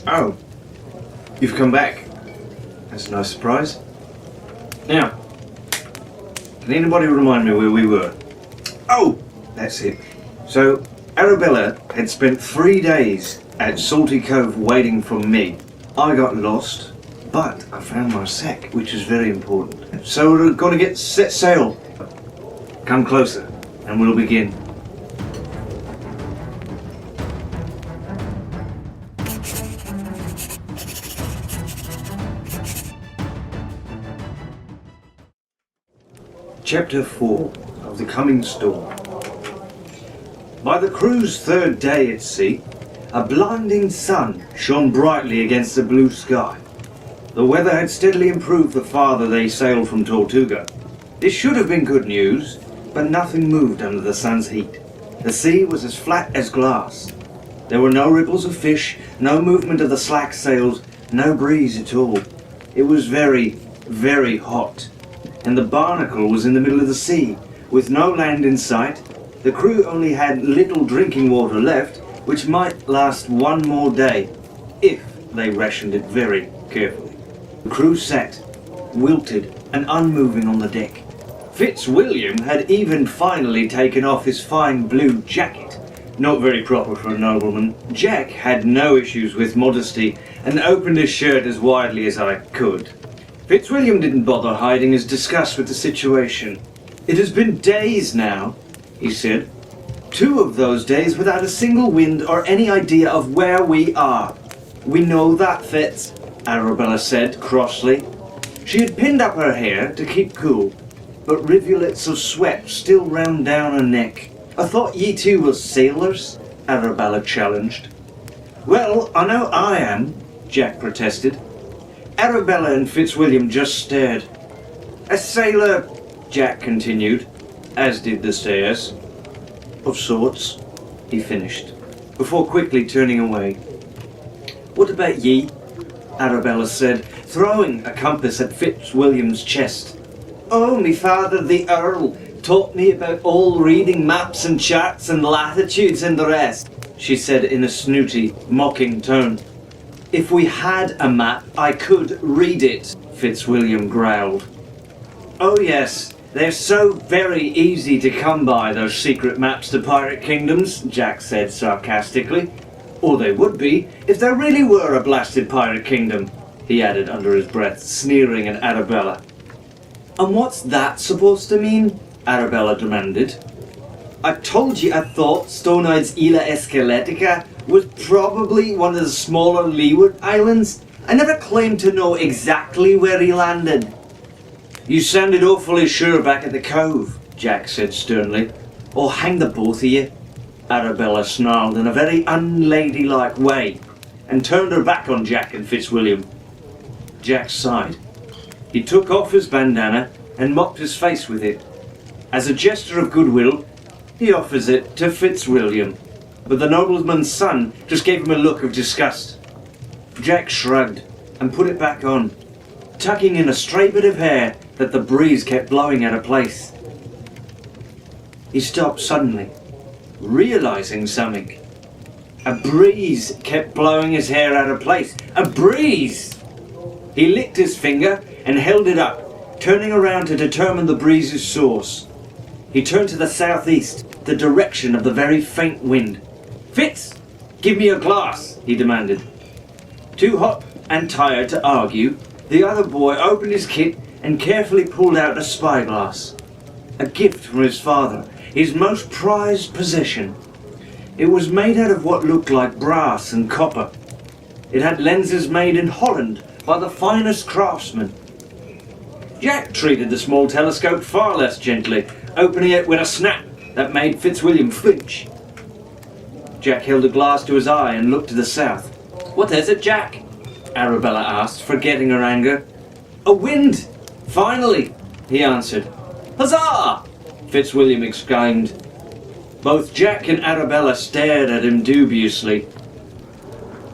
Oh, you've come back. That's a nice surprise. Now, can anybody remind me where we were? Oh, that's it. So, Arabella had spent 3 days at Salty Cove waiting for me. I got lost, but I found my sack, which is very important. So we're going to set sail. Come closer, and we'll begin. Chapter 4 of The Coming Storm. By the crew's 3rd day at sea, a blinding sun shone brightly against the blue sky. The weather had steadily improved the farther they sailed from Tortuga. This should have been good news, but nothing moved under the sun's heat. The sea was as flat as glass. There were no ripples of fish, no movement of the slack sails, no breeze at all. It was very, very hot, and the Barnacle was in the middle of the sea, with no land in sight. The crew only had little drinking water left, which might last one more day, if they rationed it very carefully. The crew sat, wilted and unmoving on the deck. Fitzwilliam had even finally taken off his fine blue jacket. Not very proper for a nobleman. Jack had no issues with modesty and opened his shirt as widely as I could. Fitzwilliam didn't bother hiding his disgust with the situation. "It has been days now," he said. "2 of those days without a single wind or any idea of where we are." "We know that, Fitz," Arabella said crossly. She had pinned up her hair to keep cool, but rivulets of sweat still ran down her neck. "I thought ye two was sailors," Arabella challenged. "Well, I know I am," Jack protested. Arabella and Fitzwilliam just stared. "A sailor," Jack continued, as did the stairs. "Of sorts," he finished, before quickly turning away. "What about ye?" Arabella said, throwing a compass at Fitzwilliam's chest. "Oh, me father the Earl taught me about all reading maps and charts and latitudes and the rest," she said in a snooty, mocking tone. "If we had a map, I could read it," Fitzwilliam growled. "Oh yes, they're so very easy to come by, those secret maps to pirate kingdoms," Jack said sarcastically. "Or they would be, if there really were a blasted pirate kingdom," he added under his breath, sneering at Arabella. "And what's that supposed to mean?" Arabella demanded. "I told you I thought Stone-Eyed's Isla Esqueletica was probably one of the smaller leeward islands. I never claimed to know exactly where he landed." "You sounded awfully sure back at the cove," Jack said sternly. "Oh, hang the both of you," Arabella snarled in a very unladylike way, and turned her back on Jack and Fitzwilliam. Jack sighed. He took off his bandana and mopped his face with it. As a gesture of goodwill, he offers it to Fitzwilliam, but the nobleman's son just gave him a look of disgust. Jack shrugged and put it back on, tucking in a stray bit of hair that the breeze kept blowing out of place. He stopped suddenly, realizing something. A breeze kept blowing his hair out of place. A breeze! He licked his finger and held it up, turning around to determine the breeze's source. He turned to the southeast, the direction of the very faint wind. "Fitz, give me a glass," he demanded. Too hot and tired to argue, the other boy opened his kit and carefully pulled out a spyglass. A gift from his father, his most prized possession. It was made out of what looked like brass and copper. It had lenses made in Holland by the finest craftsmen. Jack treated the small telescope far less gently, opening it with a snap that made Fitzwilliam flinch. Jack held a glass to his eye and looked to the south. "What is it, Jack?" Arabella asked, forgetting her anger. "A wind! Finally!" he answered. "Huzzah!" Fitzwilliam exclaimed. Both Jack and Arabella stared at him dubiously.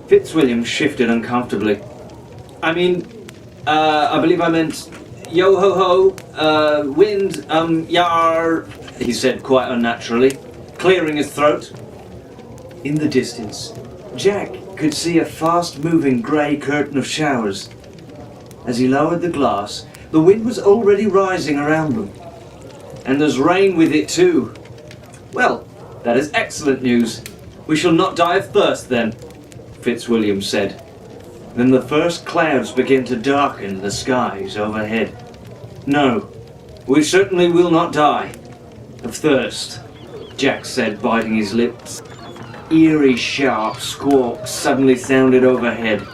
Fitzwilliam shifted uncomfortably. I believe I meant yo-ho-ho, wind, yar, he said quite unnaturally, clearing his throat. In the distance, Jack could see a fast-moving grey curtain of showers. As he lowered the glass, the wind was already rising around them. And there's rain with it too. Well, that is excellent news. We shall not die of thirst then, Fitzwilliam said. Then the first clouds began to darken the skies overhead. No, we certainly will not die of thirst, Jack said, biting his lips. Eerie, sharp squawks suddenly sounded overhead.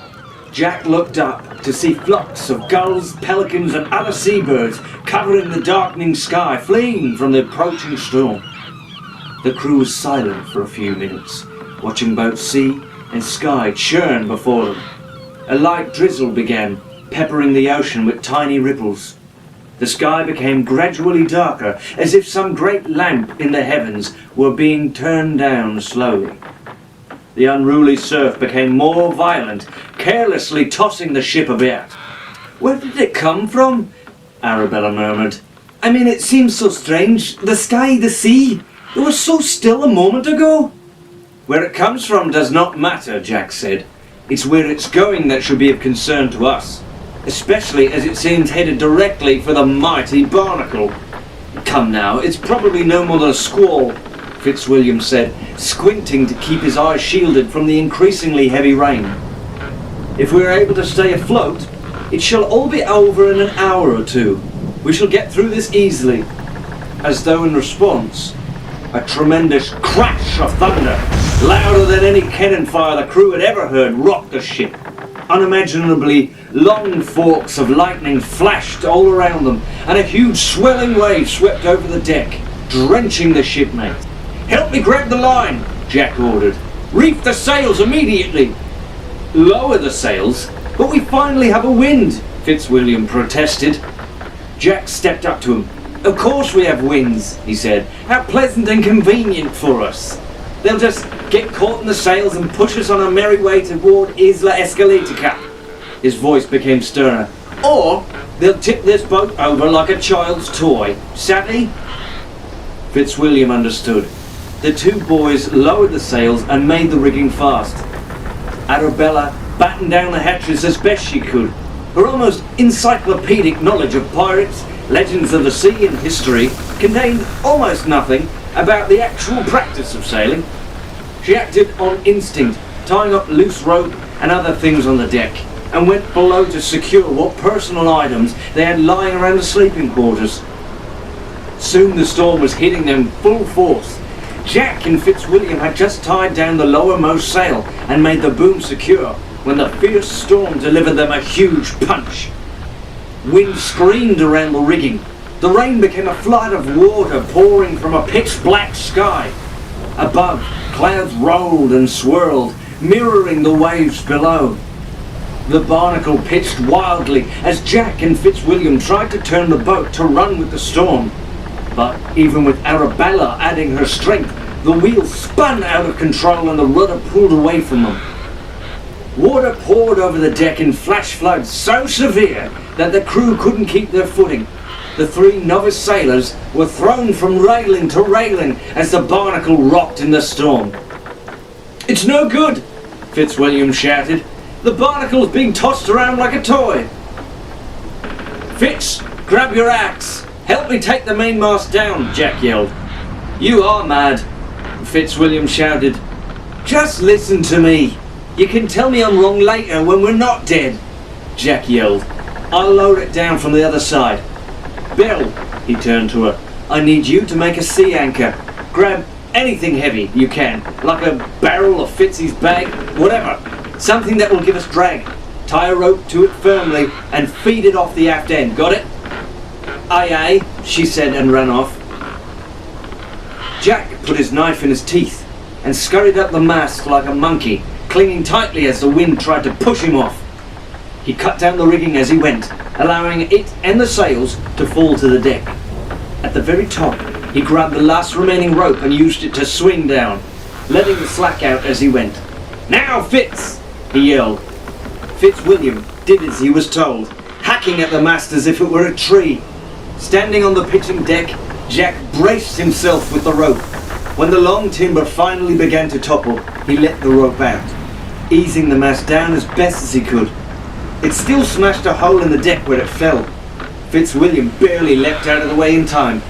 Jack looked up to see flocks of gulls, pelicans and other seabirds covering the darkening sky, fleeing from the approaching storm. The crew was silent for a few minutes, watching both sea and sky churn before them. A light drizzle began, peppering the ocean with tiny ripples. The sky became gradually darker, as if some great lamp in the heavens were being turned down slowly. The unruly surf became more violent, carelessly tossing the ship about. "Where did it come from?" Arabella murmured. "I mean, it seems so strange. The sky, the sea. It was so still a moment ago." "Where it comes from does not matter," Jack said. "It's where it's going that should be of concern to us, especially as it seems headed directly for the mighty Barnacle." "Come now, it's probably no more than a squall," Fitzwilliam said, squinting to keep his eyes shielded from the increasingly heavy rain. "If we are able to stay afloat, it shall all be over in an hour or two. We shall get through this easily." As though in response, a tremendous crash of thunder, louder than any cannon fire the crew had ever heard, rocked the ship. Unimaginably long forks of lightning flashed all around them, and a huge swelling wave swept over the deck, drenching the shipmates. "Help me grab the line," Jack ordered. "Reef the sails immediately." "Lower the sails? But we finally have a wind," Fitzwilliam protested. Jack stepped up to him. "Of course we have winds," he said. "How pleasant and convenient for us. They'll just get caught in the sails and push us on our merry way toward Isla Escalatica." His voice became sterner. "Or they'll tip this boat over like a child's toy. Savvy?" Fitzwilliam understood. The two boys lowered the sails and made the rigging fast. Arabella battened down the hatches as best she could. Her almost encyclopedic knowledge of pirates, legends of the sea and history contained almost nothing about the actual practice of sailing. She acted on instinct, tying up loose rope and other things on the deck, and went below to secure what personal items they had lying around the sleeping quarters. Soon the storm was hitting them full force. Jack and Fitzwilliam had just tied down the lowermost sail and made the boom secure when the fierce storm delivered them a huge punch. Wind screamed around the rigging. The rain became a flood of water pouring from a pitch-black sky. Above, clouds rolled and swirled, mirroring the waves below. The Barnacle pitched wildly as Jack and Fitzwilliam tried to turn the boat to run with the storm. But even with Arabella adding her strength, the wheel spun out of control and the rudder pulled away from them. Water poured over the deck in flash floods so severe that the crew couldn't keep their footing. The three novice sailors were thrown from railing to railing as the Barnacle rocked in the storm. "It's no good," Fitzwilliam shouted. "The Barnacle's being tossed around like a toy." "Fitz, grab your axe. Help me take the mainmast down," Jack yelled. "You are mad," Fitzwilliam shouted. "Just listen to me. You can tell me I'm wrong later when we're not dead," Jack yelled. "I'll lower it down from the other side. Bill," he turned to her, "I need you to make a sea anchor. Grab anything heavy you can, like a barrel of Fitz's bag, whatever. Something that will give us drag. Tie a rope to it firmly and feed it off the aft end. Got it?" "Aye, aye," she said and ran off. Jack put his knife in his teeth and scurried up the mast like a monkey, clinging tightly as the wind tried to push him off. He cut down the rigging as he went, allowing it and the sails to fall to the deck. At the very top, he grabbed the last remaining rope and used it to swing down, letting the slack out as he went. "Now, Fitz!" he yelled. Fitzwilliam did as he was told, hacking at the mast as if it were a tree. Standing on the pitching deck, Jack braced himself with the rope. When the long timber finally began to topple, he let the rope out. easing the mast down as best as he could. It still smashed a hole in the deck where it fell. Fitzwilliam barely leapt out of the way in time.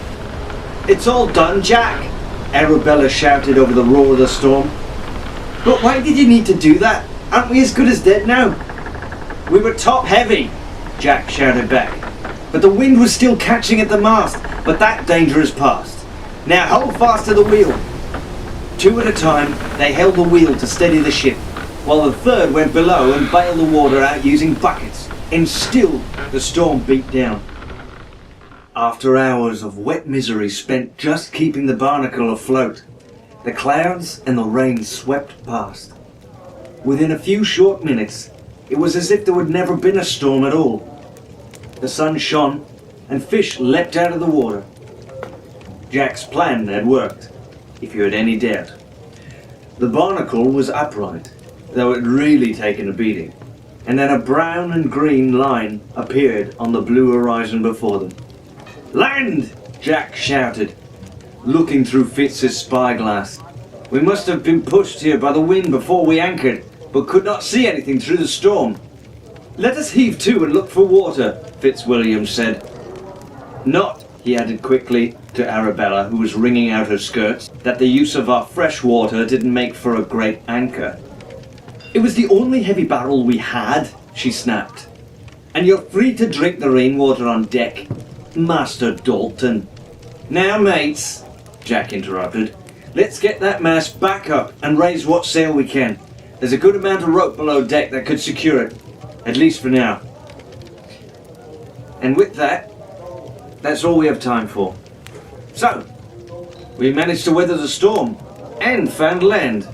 "It's all done, Jack!" Arabella shouted over the roar of the storm. "But why did you need to do that? Aren't we as good as dead now?" "We were top heavy," Jack shouted back. "But the wind was still catching at the mast, but that danger is past. Now hold fast to the wheel." Two at a time, they held the wheel to steady the ship, while the third went below and bailed the water out using buckets, and still the storm beat down. After hours of wet misery spent just keeping the barnacle afloat, the clouds and the rain swept past. Within a few short minutes, it was as if there had never been a storm at all. The sun shone, and fish leapt out of the water. Jack's plan had worked, if you had any doubt. The barnacle was upright, though it had really taken a beating, and then a brown and green line appeared on the blue horizon before them. "Land!" Jack shouted, looking through Fitz's spyglass. "We must have been pushed here by the wind before we anchored, but could not see anything through the storm." "Let us heave to and look for water," Fitzwilliam said. "Not," he added quickly to Arabella, who was wringing out her skirts, "that the use of our fresh water didn't make for a great anchor." "It was the only heavy barrel we had," she snapped. "And you're free to drink the rainwater on deck, Master Dalton." "Now, mates," Jack interrupted, "let's get that mast back up and raise what sail we can. There's a good amount of rope below deck that could secure it, at least for now." And with that, that's all we have time for. So, we managed to weather the storm and found land.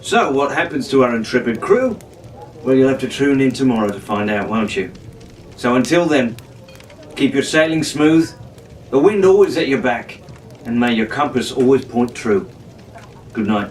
So, what happens to our intrepid crew? Well, you'll have to tune in tomorrow to find out, won't you? So until then, keep your sailing smooth, the wind always at your back, and may your compass always point true. Good night.